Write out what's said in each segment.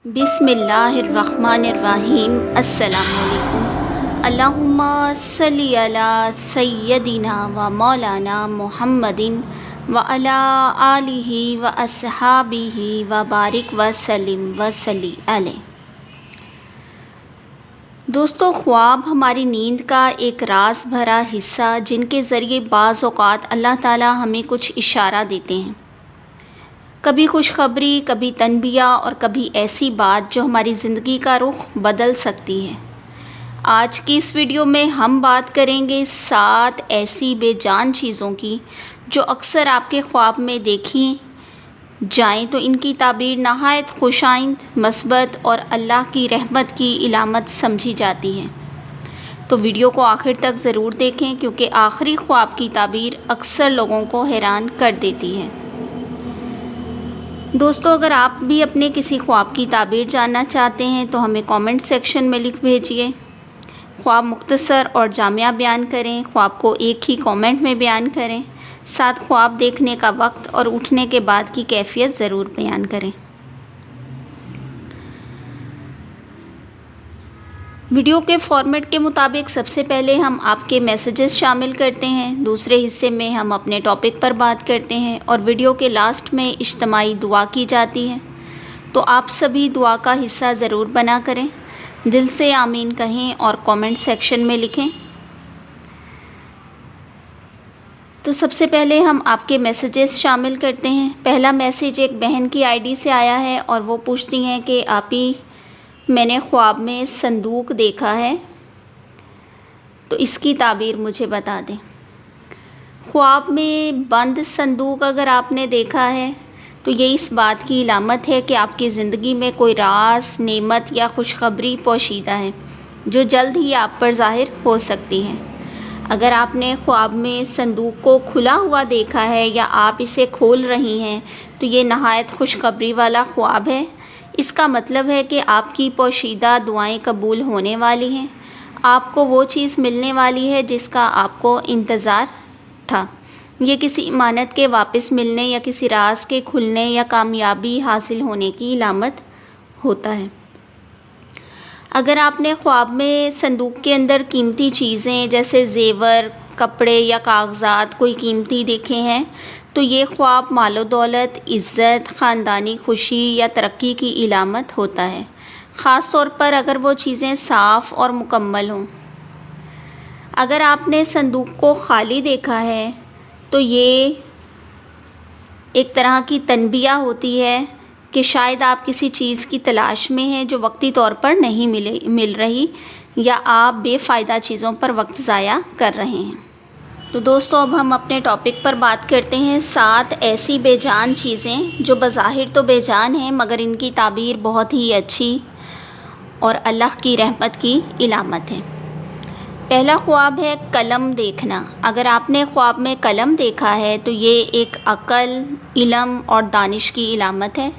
بسم اللہ الرحمن الرحیم۔ السلام علیکم۔ اللہم صلی علی سیدنا و مولانا محمد و علی آلہ و اصحابہ و بارک وسلم وصلی علیہ۔ دوستو، خواب ہماری نیند کا ایک راز بھرا حصہ جن کے ذریعے بعض اوقات اللہ تعالی ہمیں کچھ اشارہ دیتے ہیں، کبھی خوشخبری، کبھی تنبیہ اور کبھی ایسی بات جو ہماری زندگی کا رخ بدل سکتی ہے۔ آج کی اس ویڈیو میں ہم بات کریں گے 7 ایسی بے جان چیزوں کی جو اکثر آپ کے خواب میں دیکھی جائیں تو ان کی تعبیر نہایت خوش آئند، مثبت اور اللہ کی رحمت کی علامت سمجھی جاتی ہے۔ تو ویڈیو کو آخر تک ضرور دیکھیں کیونکہ آخری خواب کی تعبیر اکثر لوگوں کو حیران کر دیتی ہے۔ دوستو، اگر آپ بھی اپنے کسی خواب کی تعبیر جاننا چاہتے ہیں تو ہمیں کامنٹ سیکشن میں لکھ بھیجیے۔ خواب مختصر اور جامع بیان کریں، خواب کو ایک ہی کامنٹ میں بیان کریں، ساتھ خواب دیکھنے کا وقت اور اٹھنے کے بعد کی کیفیت ضرور بیان کریں۔ ویڈیو کے فارمیٹ کے مطابق سب سے پہلے ہم آپ کے میسیجز شامل کرتے ہیں، دوسرے حصے میں ہم اپنے ٹاپک پر بات کرتے ہیں اور ویڈیو کے لاسٹ میں اجتماعی دعا کی جاتی ہے۔ تو آپ سبھی دعا کا حصہ ضرور بنا کریں، دل سے آمین کہیں اور کامنٹ سیکشن میں لکھیں۔ تو سب سے پہلے ہم آپ کے میسیجز شامل کرتے ہیں۔ پہلا میسیج ایک بہن کی آئی ڈی سے آیا ہے اور وہ پوچھتی ہیں کہ آپی، میں نے خواب میں صندوق دیکھا ہے، تو اس کی تعبیر مجھے بتا دیں۔ خواب میں بند صندوق اگر آپ نے دیکھا ہے تو یہ اس بات کی علامت ہے کہ آپ کی زندگی میں کوئی راز، نعمت یا خوشخبری پوشیدہ ہے جو جلد ہی آپ پر ظاہر ہو سکتی ہے۔ اگر آپ نے خواب میں صندوق کو کھلا ہوا دیکھا ہے یا آپ اسے کھول رہی ہیں تو یہ نہایت خوشخبری والا خواب ہے۔ اس کا مطلب ہے کہ آپ کی پوشیدہ دعائیں قبول ہونے والی ہیں، آپ کو وہ چیز ملنے والی ہے جس کا آپ کو انتظار تھا۔ یہ کسی امانت کے واپس ملنے یا کسی راز کے کھلنے یا کامیابی حاصل ہونے کی علامت ہوتا ہے۔ اگر آپ نے خواب میں صندوق کے اندر قیمتی چیزیں جیسے زیور، کپڑے یا کاغذات کوئی قیمتی دیکھے ہیں تو یہ خواب مال و دولت، عزت، خاندانی خوشی یا ترقی کی علامت ہوتا ہے، خاص طور پر اگر وہ چیزیں صاف اور مکمل ہوں۔ اگر آپ نے صندوق کو خالی دیکھا ہے تو یہ ایک طرح کی تنبیہ ہوتی ہے کہ شاید آپ کسی چیز کی تلاش میں ہیں جو وقتی طور پر نہیں مل رہی، یا آپ بے فائدہ چیزوں پر وقت ضائع کر رہے ہیں۔ تو دوستو، اب ہم اپنے ٹاپک پر بات کرتے ہیں 7 ایسی بے جان چیزیں جو بظاہر تو بے جان ہیں مگر ان کی تعبیر بہت ہی اچھی اور اللہ کی رحمت کی علامت ہے۔ پہلا خواب ہے قلم دیکھنا۔ اگر آپ نے خواب میں قلم دیکھا ہے تو یہ ایک عقل، علم اور دانش کی علامت ہے۔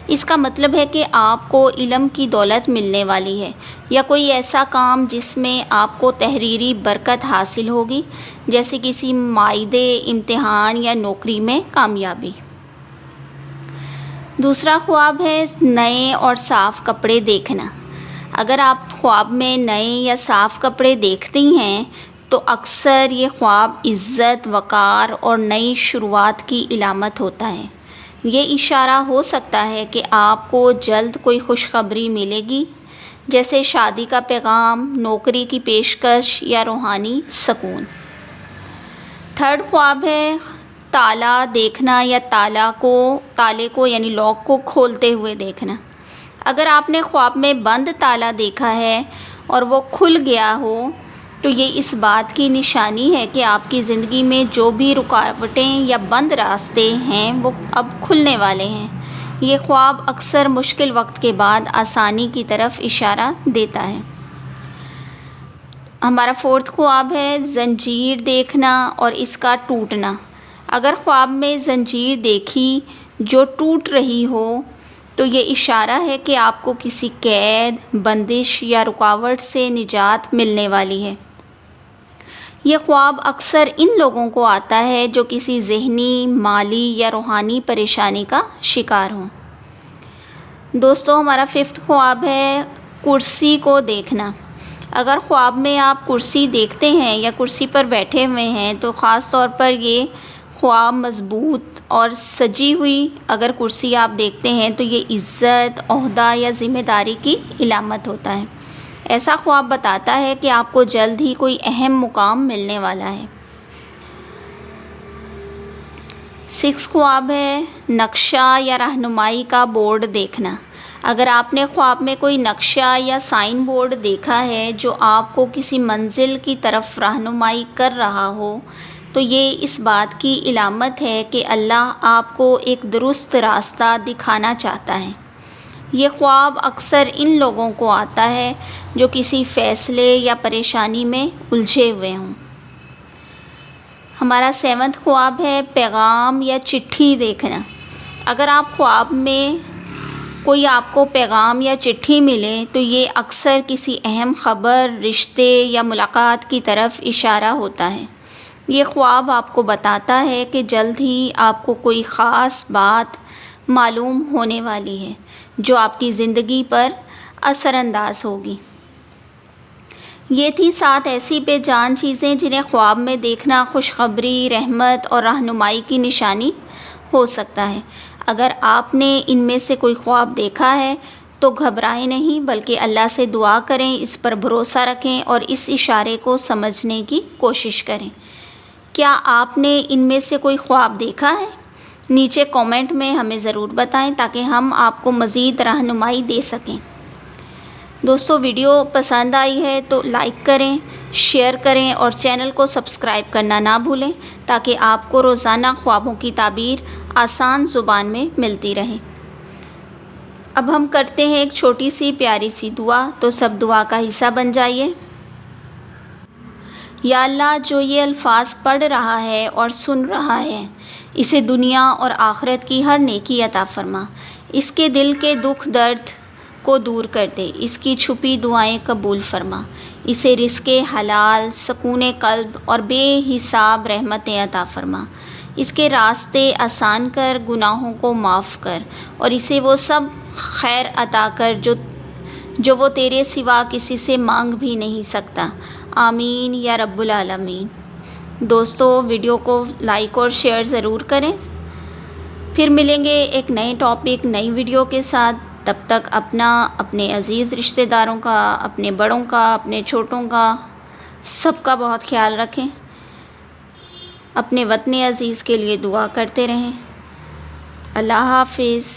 اس کا مطلب ہے کہ آپ کو علم کی دولت ملنے والی ہے یا کوئی ایسا کام جس میں آپ کو تحریری برکت حاصل ہوگی، جیسے کسی معاہدے، امتحان یا نوکری میں کامیابی۔ دوسرا خواب ہے نئے اور صاف کپڑے دیکھنا۔ اگر آپ خواب میں نئے یا صاف کپڑے دیکھتی ہیں تو اکثر یہ خواب عزت، وقار اور نئی شروعات کی علامت ہوتا ہے۔ یہ اشارہ ہو سکتا ہے کہ آپ کو جلد کوئی خوشخبری ملے گی، جیسے شادی کا پیغام، نوکری کی پیشکش یا روحانی سکون۔ تھرڈ خواب ہے تالا دیکھنا یا تالے کو یعنی لاک کو کھولتے ہوئے دیکھنا۔ اگر آپ نے خواب میں بند تالا دیکھا ہے اور وہ کھل گیا ہو تو یہ اس بات کی نشانی ہے کہ آپ کی زندگی میں جو بھی رکاوٹیں یا بند راستے ہیں وہ اب کھلنے والے ہیں۔ یہ خواب اکثر مشکل وقت کے بعد آسانی کی طرف اشارہ دیتا ہے۔ ہمارا 4تھ خواب ہے زنجیر دیکھنا اور اس کا ٹوٹنا۔ اگر خواب میں زنجیر دیکھی جو ٹوٹ رہی ہو تو یہ اشارہ ہے کہ آپ کو کسی قید، بندش یا رکاوٹ سے نجات ملنے والی ہے۔ یہ خواب اکثر ان لوگوں کو آتا ہے جو کسی ذہنی، مالی یا روحانی پریشانی کا شکار ہوں۔ دوستو ہمارا 5th خواب ہے کرسی کو دیکھنا۔ اگر خواب میں آپ کرسی دیکھتے ہیں یا کرسی پر بیٹھے ہوئے ہیں تو خاص طور پر یہ خواب مضبوط اور سجی ہوئی اگر کرسی آپ دیکھتے ہیں تو یہ عزت، عہدہ یا ذمہ داری کی علامت ہوتا ہے۔ ایسا خواب بتاتا ہے کہ آپ کو جلد ہی کوئی اہم مقام ملنے والا ہے۔ 6 خواب ہے نقشہ یا رہنمائی کا بورڈ دیکھنا۔ اگر آپ نے خواب میں کوئی نقشہ یا سائن بورڈ دیکھا ہے جو آپ کو کسی منزل کی طرف رہنمائی کر رہا ہو تو یہ اس بات کی علامت ہے کہ اللہ آپ کو ایک درست راستہ دکھانا چاہتا ہے۔ یہ خواب اکثر ان لوگوں کو آتا ہے جو کسی فیصلے یا پریشانی میں الجھے ہوئے ہوں۔ ہمارا 7 خواب ہے پیغام یا چٹھی دیکھنا۔ اگر آپ خواب میں کوئی آپ کو پیغام یا چٹھی ملے تو یہ اکثر کسی اہم خبر، رشتے یا ملاقات کی طرف اشارہ ہوتا ہے۔ یہ خواب آپ کو بتاتا ہے کہ جلد ہی آپ کو کوئی خاص بات معلوم ہونے والی ہے جو آپ کی زندگی پر اثر انداز ہوگی۔ یہ تھی 7 ایسی بے جان چیزیں جنہیں خواب میں دیکھنا خوشخبری، رحمت اور رہنمائی کی نشانی ہو سکتا ہے۔ اگر آپ نے ان میں سے کوئی خواب دیکھا ہے تو گھبرائیں نہیں بلکہ اللہ سے دعا کریں، اس پر بھروسہ رکھیں اور اس اشارے کو سمجھنے کی کوشش کریں۔ کیا آپ نے ان میں سے کوئی خواب دیکھا ہے؟ نیچے کومنٹ میں ہمیں ضرور بتائیں تاکہ ہم آپ کو مزید رہنمائی دے سکیں۔ دوستو ویڈیو پسند آئی ہے تو لائک کریں، شیئر کریں اور چینل کو سبسکرائب کرنا نہ بھولیں تاکہ آپ کو روزانہ خوابوں کی تعبیر آسان زبان میں ملتی رہے۔ اب ہم کرتے ہیں ایک چھوٹی سی پیاری سی دعا، تو سب دعا کا حصہ بن جائیے۔ یا اللہ، جو یہ الفاظ پڑھ رہا ہے اور سن رہا ہے اسے دنیا اور آخرت کی ہر نیکی عطا فرما، اس کے دل کے دکھ درد کو دور کر دے، اس کی چھپی دعائیں قبول فرما، اسے رزق حلال، سکون قلب اور بے حساب رحمتیں عطا فرما، اس کے راستے آسان کر، گناہوں کو معاف کر اور اسے وہ سب خیر عطا کر جو وہ تیرے سوا کسی سے مانگ بھی نہیں سکتا۔ آمین یا رب العالمین۔ دوستو ویڈیو کو لائک اور شیئر ضرور کریں۔ پھر ملیں گے ایک نئے ٹاپک، نئی ویڈیو کے ساتھ۔ تب تک اپنے عزیز رشتہ داروں کا، اپنے بڑوں کا، اپنے چھوٹوں کا، سب کا بہت خیال رکھیں۔ اپنے وطن عزیز کے لیے دعا کرتے رہیں۔ اللہ حافظ۔